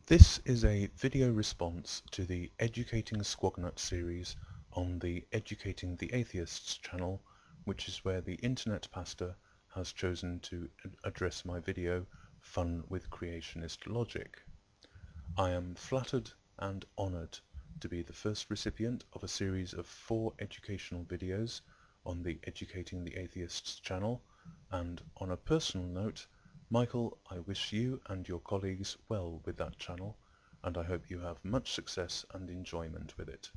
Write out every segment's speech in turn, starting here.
This is a video response to the Educating Squagnut series on the Educating the Atheists channel, which is where the Internet Pastor has chosen to address my video, Fun with Creationist Logic. I am flattered and honoured to be the first recipient of a series of 4 educational videos on the Educating the Atheists channel, and on a personal note, Michael, I wish you and your colleagues well with that channel, and I hope you have much success and enjoyment with it.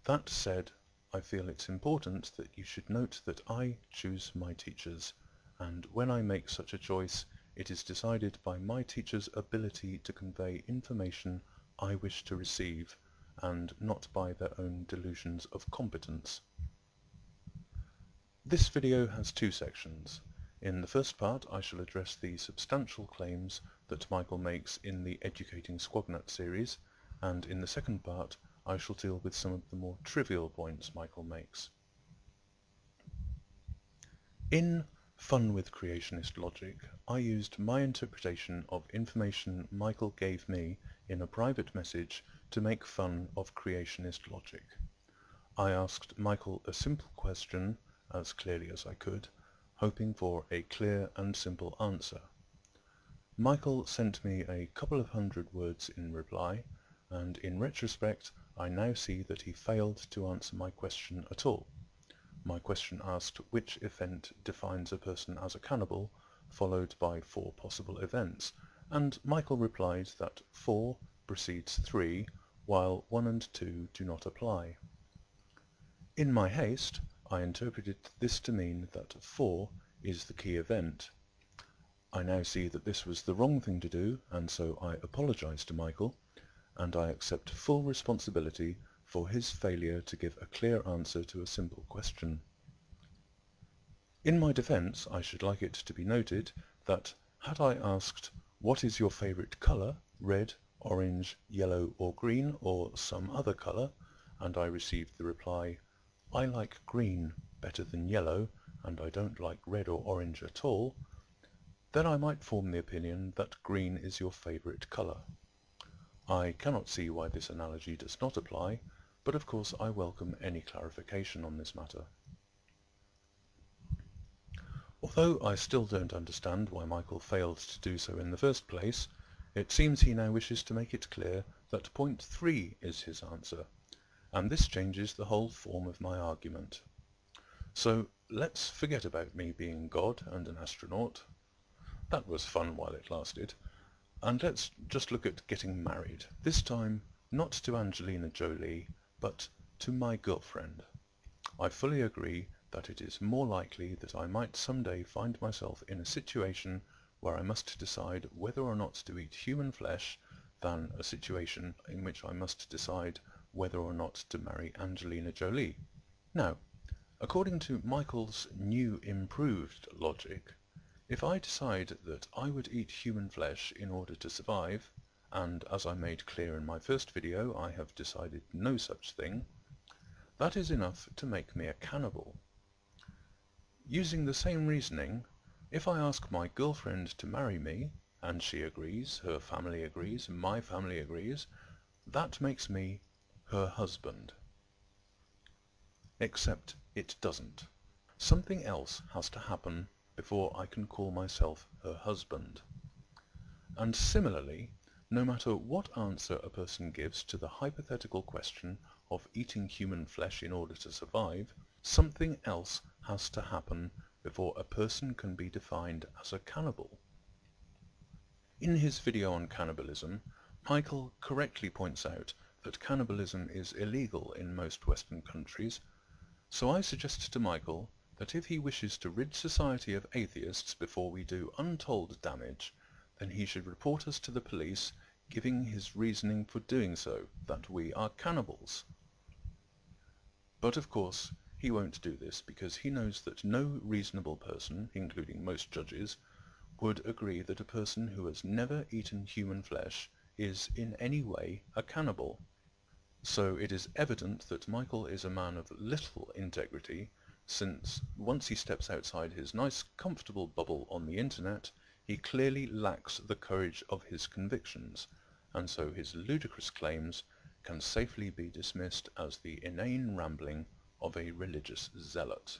That said, I feel it's important that you should note that I choose my teachers, and when I make such a choice, it is decided by my teachers' ability to convey information I wish to receive, and not by their own delusions of competence. This video has 2 sections. In the first part, I shall address the substantial claims that Michael makes in the Educating Squagnut series, and in the second part, I shall deal with some of the more trivial points Michael makes. In Fun with Creationist Logic, I used my interpretation of information Michael gave me in a private message to make fun of creationist logic. I asked Michael a simple question, as clearly as I could, hoping for a clear and simple answer. Michael sent me a couple of hundred words in reply, and in retrospect I now see that he failed to answer my question at all. My question asked which event defines a person as a cannibal, followed by 4 possible events, and Michael replied that 4 precedes 3, while 1 and 2 do not apply. In my haste, I interpreted this to mean that 4 is the key event. I now see that this was the wrong thing to do, and so I apologize to Michael, and I accept full responsibility for his failure to give a clear answer to a simple question. In my defense, I should like it to be noted that had I asked, "What is your favorite color, red, orange, yellow or green, or some other color?" and I received the reply, "I like green better than yellow, and I don't like red or orange at all," then I might form the opinion that green is your favorite color. I cannot see why this analogy does not apply, but of course I welcome any clarification on this matter. Although I still don't understand why Michael failed to do so in the first place, it seems he now wishes to make it clear that point 3 is his answer, and this changes the whole form of my argument. So let's forget about me being God and an astronaut. That was fun while it lasted. And let's just look at getting married. This time, not to Angelina Jolie, but to my girlfriend. I fully agree that it is more likely that I might someday find myself in a situation where I must decide whether or not to eat human flesh than a situation in which I must decide whether or not to marry Angelina Jolie. Now, according to Michael's new improved logic, if I decide that I would eat human flesh in order to survive, and as I made clear in my first video I have decided no such thing, that is enough to make me a cannibal. Using the same reasoning, if I ask my girlfriend to marry me, and she agrees, her family agrees, my family agrees, that makes me her husband. Except it doesn't. Something else has to happen before I can call myself her husband. And similarly, no matter what answer a person gives to the hypothetical question of eating human flesh in order to survive, something else has to happen before a person can be defined as a cannibal. In his video on cannibalism, Michael correctly points out that cannibalism is illegal in most Western countries, so I suggest to Michael that if he wishes to rid society of atheists before we do untold damage, then he should report us to the police, giving his reasoning for doing so, that we are cannibals. But of course, he won't do this because he knows that no reasonable person, including most judges, would agree that a person who has never eaten human flesh is in any way a cannibal. So it is evident that Michael is a man of little integrity, since once he steps outside his nice comfortable bubble on the internet, he clearly lacks the courage of his convictions, and so his ludicrous claims can safely be dismissed as the inane rambling of a religious zealot.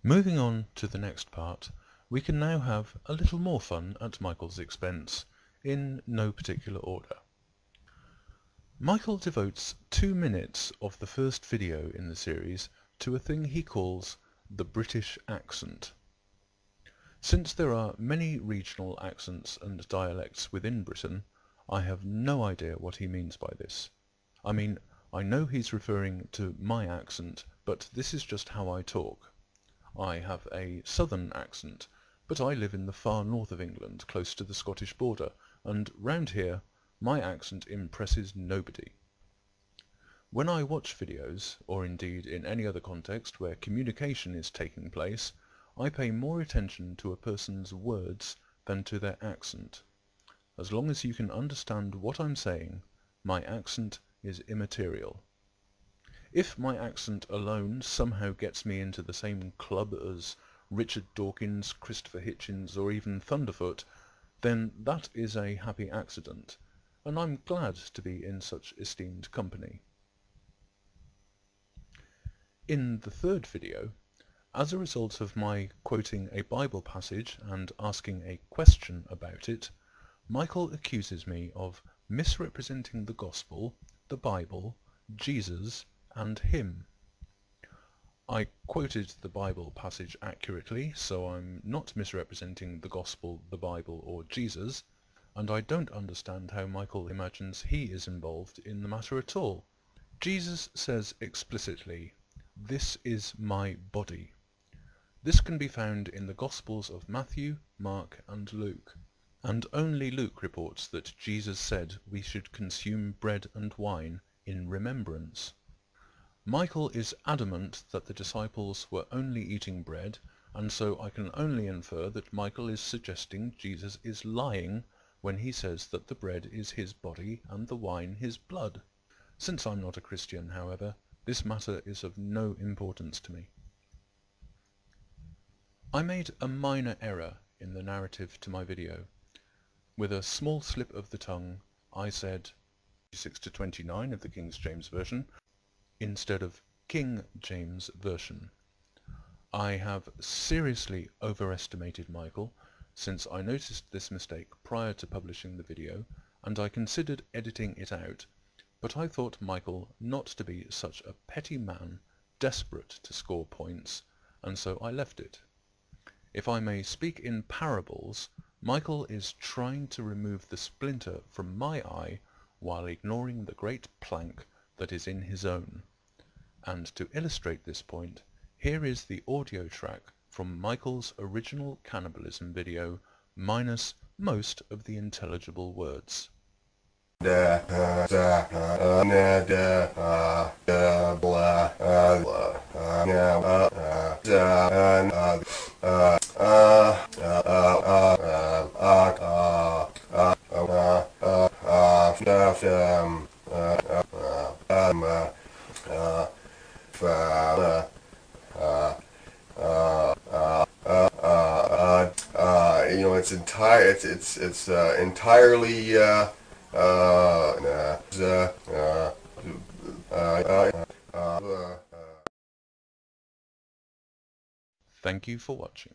Moving on to the next part, we can now have a little more fun at Michael's expense, in no particular order. Michael devotes 2 minutes of the first video in the series to a thing he calls the British accent. Since there are many regional accents and dialects within Britain, I have no idea what he means by this. I mean, I know he's referring to my accent, but this is just how I talk. I have a southern accent, but I live in the far north of England, close to the Scottish border, and round here my accent impresses nobody. When I watch videos, or indeed in any other context where communication is taking place, I pay more attention to a person's words than to their accent. As long as you can understand what I'm saying, my accent is immaterial. If my accent alone somehow gets me into the same club as Richard Dawkins, Christopher Hitchens, or even Thunderfoot, then that is a happy accident, and I'm glad to be in such esteemed company. In the third video, as a result of my quoting a Bible passage and asking a question about it, Michael accuses me of misrepresenting the Gospel, the Bible, Jesus, and him. I quoted the Bible passage accurately, so I'm not misrepresenting the Gospel, the Bible, or Jesus, and I don't understand how Michael imagines he is involved in the matter at all. Jesus says explicitly, "This is my body." This can be found in the Gospels of Matthew, Mark, and Luke, and only Luke reports that Jesus said we should consume bread and wine in remembrance. Michael is adamant that the disciples were only eating bread, and so I can only infer that Michael is suggesting Jesus is lying when he says that the bread is his body and the wine his blood. Since I'm not a Christian, however, this matter is of no importance to me. I made a minor error in the narrative to my video. With a small slip of the tongue, I said 26-29 of the King James Version instead of King James Version. I have seriously overestimated Michael, since I noticed this mistake prior to publishing the video, and I considered editing it out, but I thought Michael not to be such a petty man, desperate to score points, and so I left it. If I may speak in parables, Michael is trying to remove the splinter from my eye while ignoring the great plank that is in his own. And to illustrate this point, here is the audio track from Michael's original cannibalism video, minus most of the intelligible words. You know, it's entirely Thank you for watching.